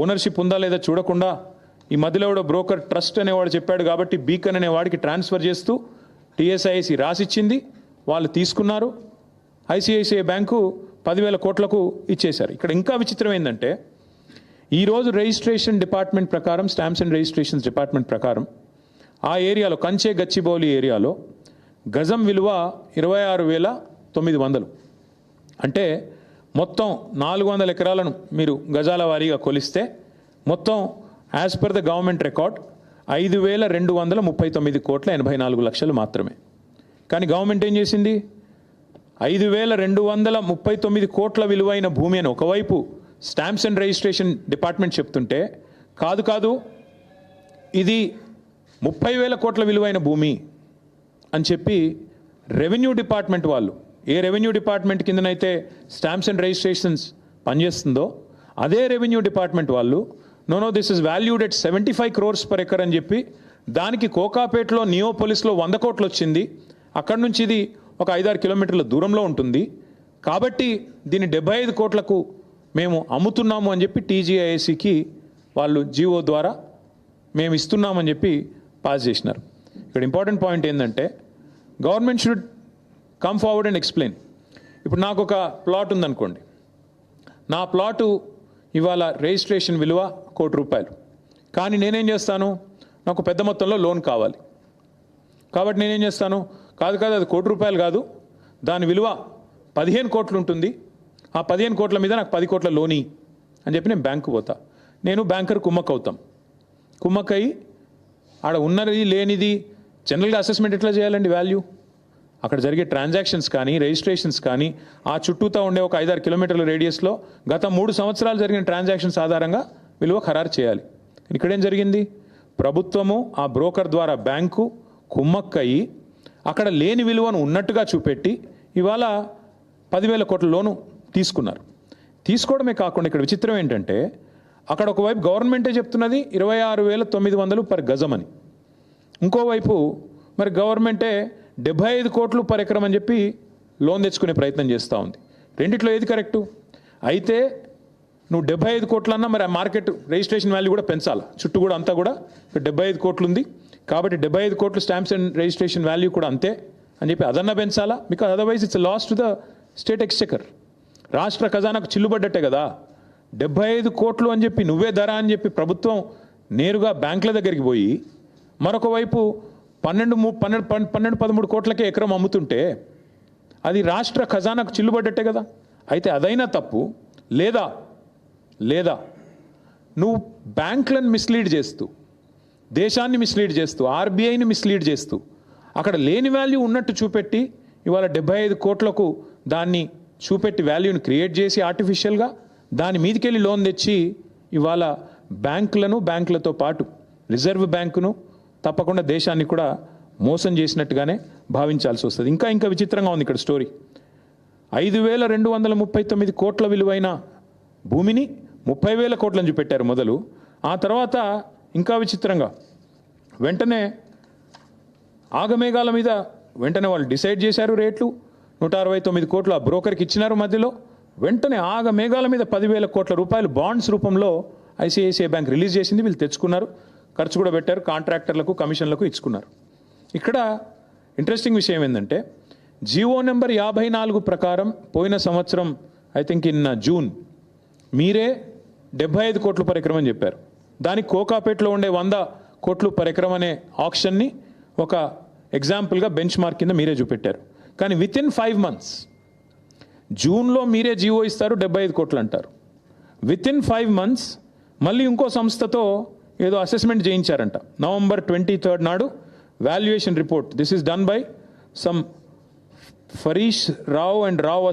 Ownership ఉందా లేదా చూడకుండా ఈ మధ్యలో కూడా బ్రోకర్ ట్రస్ట్ అనేవాడు చెప్పాడు కాబట్టి బీకన్ అనేవాడికి ట్రాన్స్ఫర్ చేస్తూ టీఎస్ఐసి రాసిచ్చింది, వాళ్ళు తీసుకున్నారు. ఐసిఐసిఐ బ్యాంకు 10,000 కోట్లకు ఇచ్చేశారు. ఇక్కడ ఇంకా విచిత్రం ఏంటంటే ఈరోజు రిజిస్ట్రేషన్ డిపార్ట్మెంట్ ప్రకారం, స్టాంప్స్ అండ్ రిజిస్ట్రేషన్స్ డిపార్ట్మెంట్ ప్రకారం ఆ ఏరియాలో కంచే గచ్చిబౌలి ఏరియాలో గజం విలువ 26,900. అంటే మొత్తం 400 ఎకరాలను మీరు గజాల వారీగా కొలిస్తే మొత్తం as per the government record 5,239,84,00,000 మాత్రమే. కానీ గవర్నమెంట్ ఏం చేసింది? 5,239 కోట్ల విలువైన భూమి అని ఒకవైపు స్టాంప్స్ అండ్ రిజిస్ట్రేషన్ డిపార్ట్మెంట్ చెప్తుంటే, కాదు ఇది 30,000 కోట్ల విలువైన భూమి అని చెప్పి రెవెన్యూ డిపార్ట్మెంట్ వాళ్ళు, ఏ రెవెన్యూ డిపార్ట్మెంట్ కిందనైతే స్టాంప్స్ అండ్ రిజిస్ట్రేషన్స్ పనిచేస్తుందో అదే రెవెన్యూ డిపార్ట్మెంట్ వాళ్ళు know this is valued at 75 crores per acre అని చెప్పి దానికి కోకాపేటలో నియోపోలిస్లో 100 కోట్లు వచ్చింది. అక్కడి నుంచి ఇది ఒక 5-6 కిలోమీటర్ల దూరంలో ఉంటుంది కాబట్టి దీన్ని 75 కోట్లకు మేము అమ్ముతున్నాము అని చెప్పి టీజీఐఏసీకి వాళ్ళు జీవో ద్వారా మేము ఇస్తున్నామని చెప్పి పాస్ చేసినారు. ఇక్కడ ఇంపార్టెంట్ పాయింట్ ఏంటంటే government should come forward and explain. ఇప్పుడు నాకు ఒక ప్లాట్ ఉందనుకోండి, నా ప్లాటు ఇవాళ రిజిస్ట్రేషన్ విలువ ₹1,00,00,000. కానీ నేనేం చేస్తాను, నాకు పెద్ద మొత్తంలో లోన్ కావాలి కాబట్టి నేనేం చేస్తాను, కాదు అది ₹1,00,00,000 కాదు, దాని విలువ 15 కోట్లు ఉంటుంది, ఆ 15 కోట్ల మీద నాకు 10 కోట్ల లోని అని చెప్పి నేను బ్యాంకు పోతా. నేను బ్యాంకర్ కుమ్మక్కయి ఆడ ఉన్నది లేనిది జనరల్గా అసెస్మెంట్ ఎట్లా చేయాలండి? వాల్యూ అక్కడ జరిగే ట్రాన్సాక్షన్స్ కానీ రిజిస్ట్రేషన్స్ కానీ ఆ చుట్టూతా ఉండే ఒక 5-6 కిలోమీటర్ల రేడియస్లో గత 3 సంవత్సరాలు జరిగిన ట్రాన్సాక్షన్స్ ఆధారంగా విలువ ఖరారు చేయాలి. ఇక్కడేం జరిగింది? ప్రభుత్వము ఆ బ్రోకర్ ద్వారా బ్యాంకు కుమ్మక్కయి అక్కడ లేని విలువను ఉన్నట్టుగా చూపెట్టి ఇవాళ 10,000 కోట్ల లోను తీసుకున్నారు. తీసుకోవడమే కాకుండా ఇక్కడ విచిత్రం ఏంటంటే అక్కడ ఒకవైపు గవర్నమెంటే చెప్తున్నది 26,900 per గజం అని, ఇంకోవైపు మరి గవర్నమెంటే 75 కోట్లు per ఎకరం అని చెప్పి లోన్ తెచ్చుకునే ప్రయత్నం చేస్తూ ఉంది. రెండిట్లో ఏది కరెక్టు? అయితే నువ్వు 75 కోట్లన్నా మరి ఆ మార్కెట్ రిజిస్ట్రేషన్ వాల్యూ కూడా పెంచాలి, చుట్టూ కూడా అంతా కూడా 75 కోట్లు ఉంది కాబట్టి 75 కోట్లు స్టాంప్స్ అండ్ రిజిస్ట్రేషన్ వాల్యూ కూడా అంతే అని చెప్పి అదన్నా పెంచాలా, because otherwise it's loss to the state exchequer. రాష్ట్ర ఖజానాకు చిల్లుబడ్డట్టే కదా. 75 కోట్లు అని చెప్పి నువ్వే ధర అని చెప్పి ప్రభుత్వం నేరుగా బ్యాంకుల దగ్గరికి పోయి మరొక వైపు 12-13 కోట్లకే ఎకరం అమ్ముతుంటే అది రాష్ట్ర ఖజానాకు చిల్లుబడ్డట్టే కదా. అయితే అదైనా తప్పు, లేదా నువ్వు బ్యాంకులను మిస్లీడ్ చేస్తూ, దేశాన్ని మిస్లీడ్ చేస్తూ, ఆర్బీఐని మిస్లీడ్ చేస్తూ అక్కడ లేని వాల్యూ ఉన్నట్టు చూపెట్టి ఇవాళ 75 కోట్లకు దాన్ని చూపెట్టి వాల్యూని క్రియేట్ చేసి ఆర్టిఫిషియల్గా దాని మీదకెళ్ళి లోన్ తెచ్చి ఇవాళ బ్యాంకులతో పాటు రిజర్వ్ బ్యాంకును తప్పకుండా దేశాన్ని కూడా మోసం చేసినట్టుగానే భావించాల్సి వస్తుంది. ఇంకా విచిత్రంగా ఉంది ఇక్కడ స్టోరీ. 5,239 కోట్ల విలువైన భూమిని 30,000 కోట్లని చూపెట్టారు మొదలు. ఆ తర్వాత ఇంకా విచిత్రంగా వెంటనే ఆగమేఘాల మీద వెంటనే వాళ్ళు డిసైడ్ చేశారు రేట్లు. 169 కోట్లు ఆ బ్రోకర్కి ఇచ్చినారు. మధ్యలో వెంటనే ఆగమేఘాల మీద 10,000 కోట్ల రూపాయలు బాండ్స్ రూపంలో ఐసిఐసిఐ బ్యాంక్ రిలీజ్ చేసింది. వీళ్ళు తెచ్చుకున్నారు, ఖర్చు కూడా పెట్టారు, కాంట్రాక్టర్లకు కమిషన్లకు ఇచ్చుకున్నారు. ఇక్కడ ఇంట్రెస్టింగ్ విషయం ఏంటంటే జీవో నెంబర్ 54 ప్రకారం పోయిన సంవత్సరం ఐ థింక్ ఇన్ జూన్ మీరే 75 కోట్లు per ఎకరం అని చెప్పారు. దానికి కోకాపేటలో ఉండే 100 కోట్లు per ఎకరం అనే ఆప్షన్ని ఒక ఎగ్జాంపుల్గా బెంచ్ మార్క్ కింద మీరే చూపెట్టారు. కానీ వితిన్ 5 months జూన్లో మీరే జీవో ఇస్తారు, 75 కోట్లు అంటారు. వితిన్ 5 months మళ్ళీ ఇంకో సంస్థతో ఏదో అసెస్మెంట్ చేయించారంట. November 23rd నాడు valuation report, this is done by some ఫరీష్ Rao and Rao